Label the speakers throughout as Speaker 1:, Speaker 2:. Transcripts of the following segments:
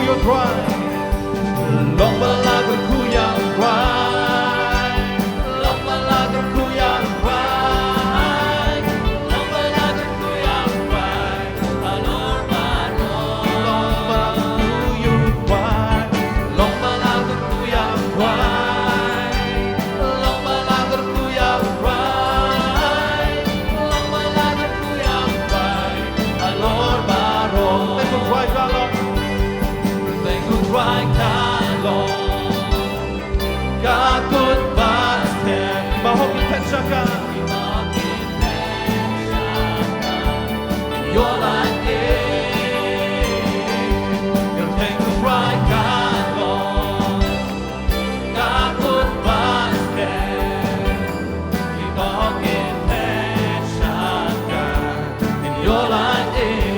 Speaker 1: your cry. Long balagan ko yung cry. Long balagan ko yung cry. Long balagan ko yung cry. Alor mano. Long balagan ko yung cry. Long balagan ko yung cry. Long balagan ko yung cry. Long balagan ko yung cry. Alor mano. Let me cry, God. Let me cry, God. God goodbye stand. Mahok intensya ka. You're like it. You'll take the right God, Lord. God goodbye stand. Mahok intensya ka. And you're like it.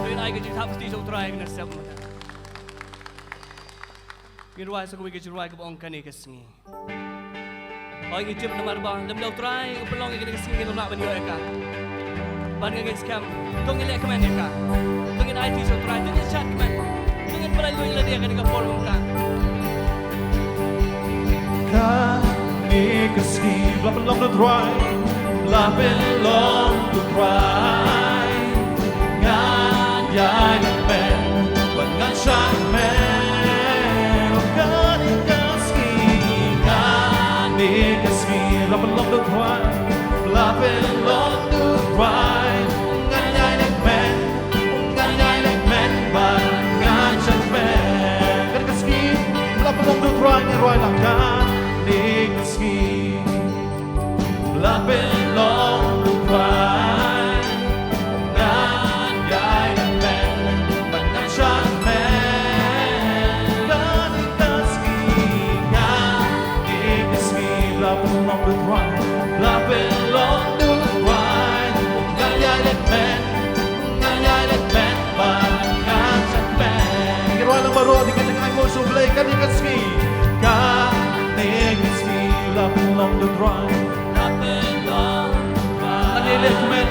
Speaker 2: Tôi ai cái chữ tháp tí số trai mình sẽ cái ruai sẽ có cái ruai cái bông cái này cái sinh oi cái chip nomor ba lem đầu trai cái pelong cái sinh cái nomor bao nhiêu ka ban cái scam tung cái lek mana ka tung cái IT số trai tung cái chat man tung cái pelai lu yang dia cái follow ka
Speaker 1: Kani kaski Lapin long the dry Lapin long the dry Ngan yai ng men But ngan siyang men Kani kaski Kani kaski Lapin long the dry Lapin long the dry Ngan yai ng men Ngan yai ng men But ngan siyang men Kani kaski Lapin long the dry Ngan yai lang Kani kaski Lapin long the dry Ngan yai ng men But ngan siyang men Kani kaski Kani kaski Lapin long the dry Lapin long the dry Ngan yai ng men Ngan yai ng men But ngan siyang men Kiruan lang baro Di ka siyang mo sublay Kani kaski Kani kaski Lapin long the dry Lapin long the dry Ngan yai ng men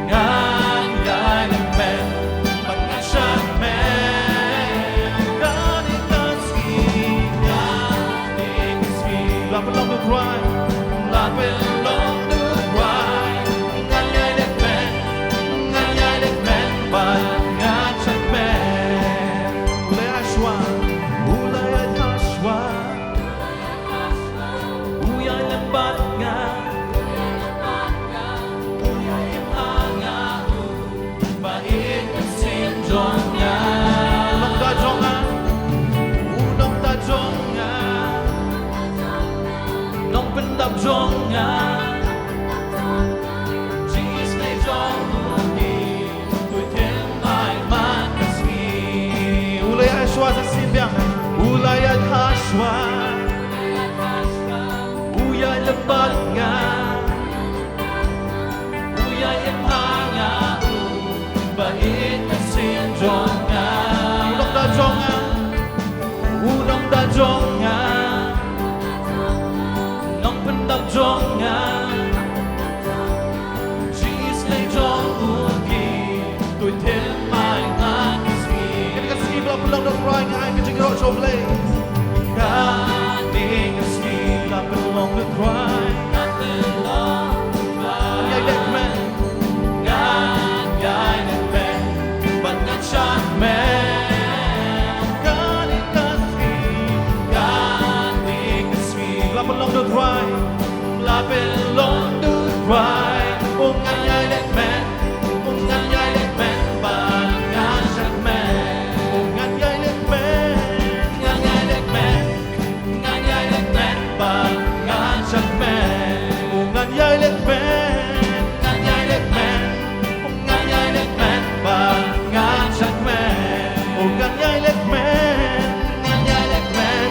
Speaker 1: Ngan yai ng men But ngan siyang men Kani kaski Kani kaski Lapin long the dry Lapin long the dry Ngan yai ng men Ngan yai ng men But ngan siyang men Ulay aswa Ulay at aswa Uyay lambat nga Uyay hanga Bait ang sinjong nga Unong tajong nga Unong tajong nga Nong pendap jong nga Cheese lay jong muni Tui thêm mai man kaski Ulay aswa sa simbyang Ulay at aswa Uyay lambat nga Uyay at hanga Bait ang sinjong nga Unong tajong nga Unong tajong nga Nong pendap jong nga Cheese lay jong ugi Tui thêm mai man kaski Kani kaski Lapin long the dry Nga ay kaching ro show play Kani kaski Lapin long the dry Lapin long the dry Ngan yai ng men Ngan yai ng men But ngan siyang men Kani kaski Kani kaski Lapin long the dry Lapin long the dry Ngan yai ng men Ngan yai ng men But ngan siyang men Ngan yai ng men Ngan yai ng men Ngan yai ng men But ngan siyang men Ngan yai ng men Ngan yai ng men Ngan yai ng men But ngan siyang men Ngan yai ng men Ngan yai ng men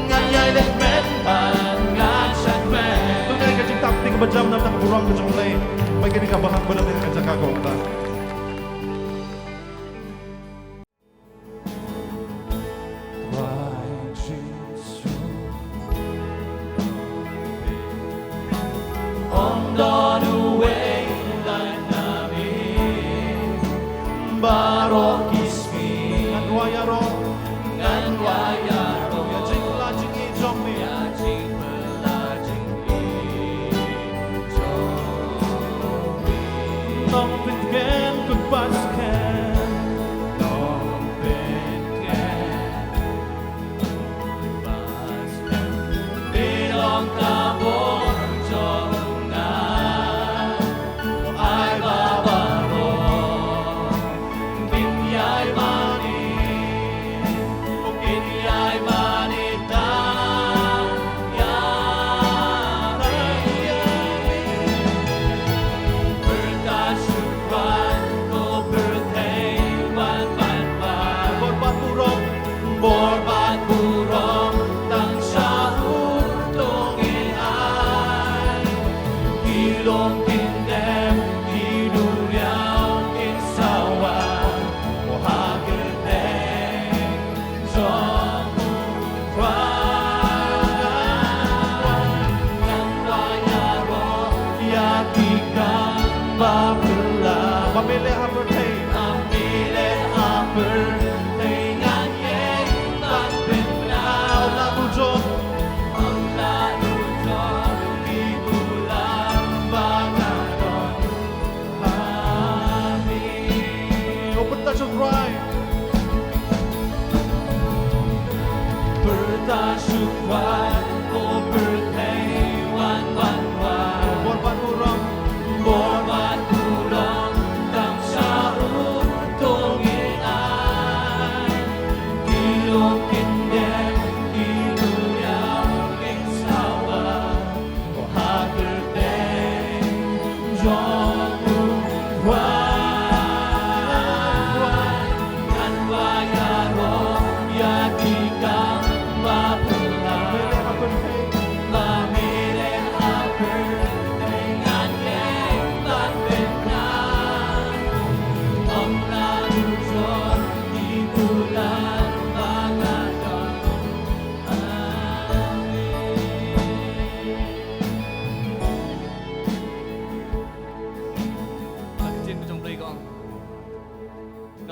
Speaker 1: Ngan yai ng men But ngan siyang men Tunay ka ching tapting ka ba jam na nakaburang ka chong lay May kini ka bahang ba natin ka sa kagawang ta On the way like namin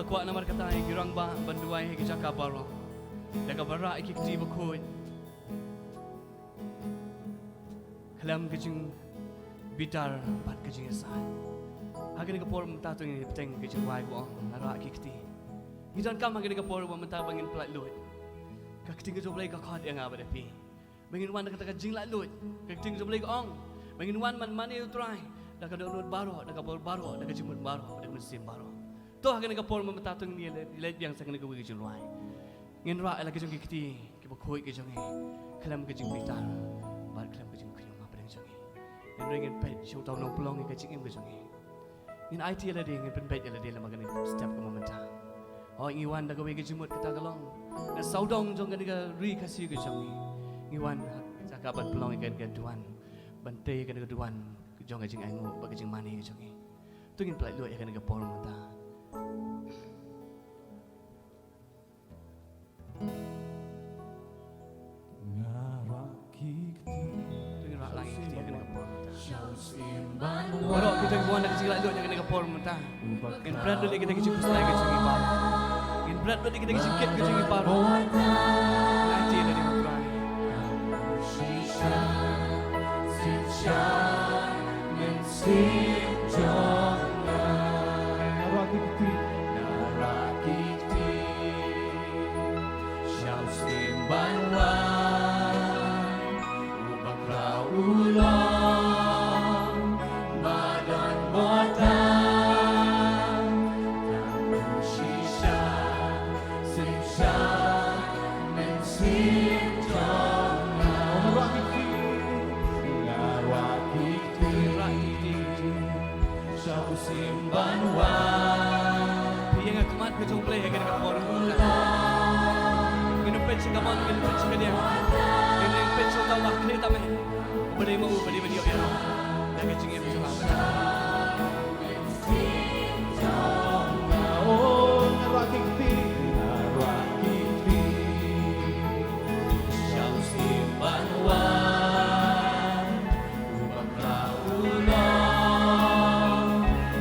Speaker 2: Kuat nama kata girang ba banduai ke jakabaro. Daga bara ikikti bakoi. Kalam kejing bitar pat kejing asai. Hagin ke por menta tu ni peteng kejing wai ko nara ikikti. Hidan kam hagin ke por menta bangin plat lut. Kakting ke joblai ka khat yang abade pi. Bangin wan kata kejing lat lut. Kakting joblai ko ong. Bangin wan man mani utrai. Daga download baro, daga por baro, daga jimut baro, daga mesin baro. Toh akan negapol memetatung ni le yang sang negawai kejung luai. Ngin ra ala kejung kiti, kibakoi kejung ni. Kalam kejung bitar, bar kalam kejung kriung apa dengan kejung ni. Ngin ringin pet show tahu nong pelong kejung ni kejung ni. Ngin IT ala dia, ngin penpet ala dia lama kena step ke mementa. Oh ngiwan negawai kejung mut kata kalong. Na saudong jong kena ri kasih kejung ni. Ngiwan cakapan pelong ikan gaduan, bantai kena gaduan kejung kejung angu, bag kejung mani kejung ni. Tu ngin pelat luai kena negapol mementa. Kalau kita buat nak kecil lagi jangan nak por mentah. In berat dulu kita kecil kusai kecil ipar. In berat dulu kita kecil ket kecil ipar. Nanti ada di Quran. Shisha, shisha, mensijona. Narakiti, narakiti. Syausim banwan, ubah raulah. Kejung play akan dekat forum. Kena patch kaman, kena patch dia. Kena patch tahu lah kena tak meh. Beri mau beri video dia. Dah kejung yang macam apa? Oh, rakiti, rakiti. Syau simpan wan, ubah kaulah,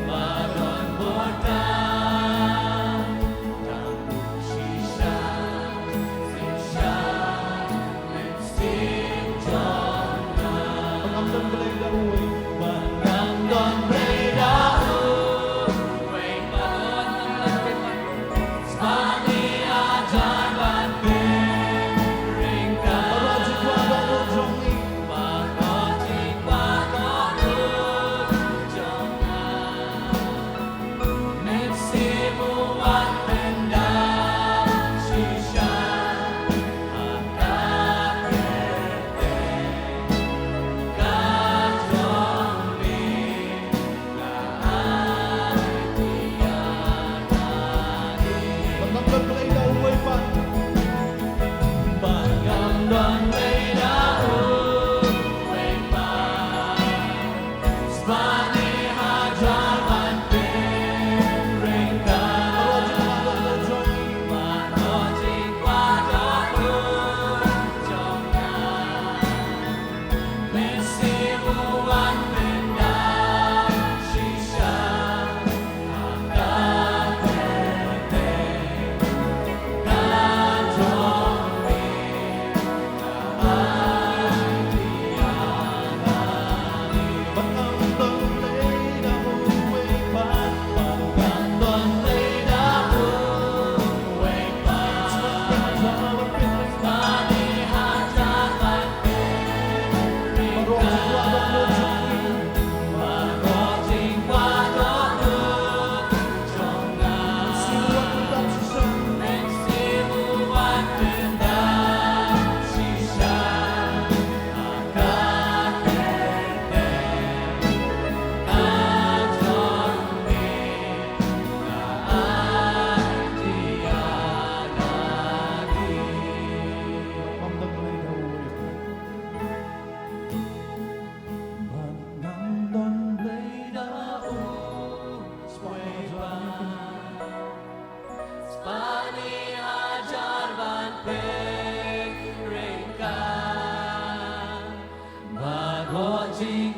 Speaker 2: baron bodan. But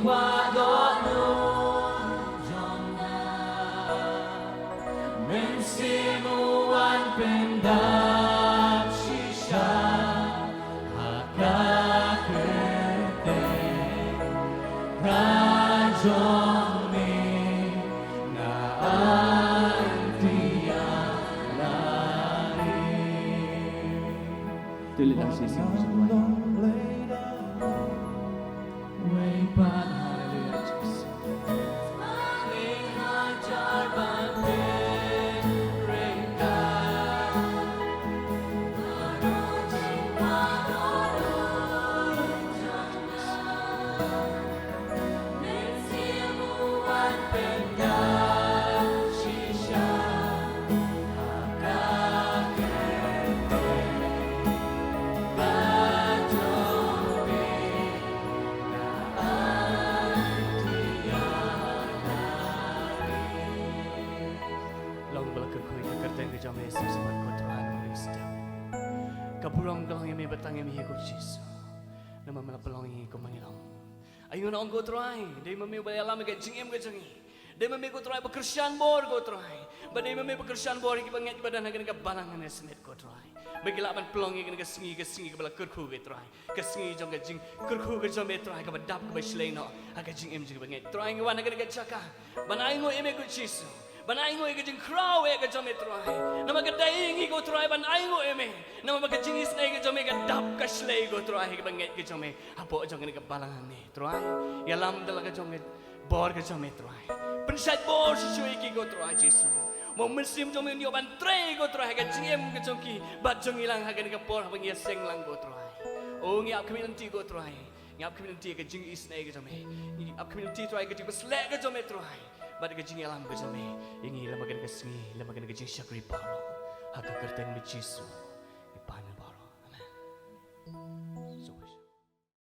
Speaker 1: quadro jona mensimuan pendam shisha hakakete rajoni na antia lari
Speaker 2: Tuloy lang sisi mo sa buhay.
Speaker 1: way back hallelujah Jesus Smiling hajar bandit reka Marujin padolun jona mensimuan pendam shisha hakakete bajobe
Speaker 2: Long balakar kuy kerteng ke jam Yesus semat ko Tuhan ulit setiap. Kapurang galang yang may batang yang mihigot Yesus. Nama malapalong yang ko mangilong. Ayun na ang go try. Day mami ba alam ka jingem ka jangi. Day mami ko try ba Christian bor go try. Ba day mami ba Christian bor ki banget badan hagan ka balang na smith go try. Bagila man pelong yang ka singi ka bala kurku go try. Ka singi jong ka jing kurku go jong try ka ba dap ka ba slay no. Haga jingem jing banget. Try ngawan hagan ka chaka. Banay ngo eme go Jesus. Banay ngo ikajing crow ka jome try. Na magadaing ko try banay ngo eme. Na magajingis na ka jome ka dap ka slay go try ka banget ka jome. Apo jong ka balangan ni try. Yalam dala ka jome bor ka jome try. Pensat bor si ki go try Jesus. Mo mesim jome nyo ban tray go try ka jingem ka jongki bat jong ilang hagan ka bor habang yaseng lang go try. O ngiap kami nanti go try. Ngiap kami nanti ka jingis na ka jome. Ngiap kami nanti try ka jing slay ka jome try. Bada kajing alam ka jame, ingi lamagan ka singi, lamagan ka jing syakri paro, haka kerteng ni Jesu, ipana paro. Amen.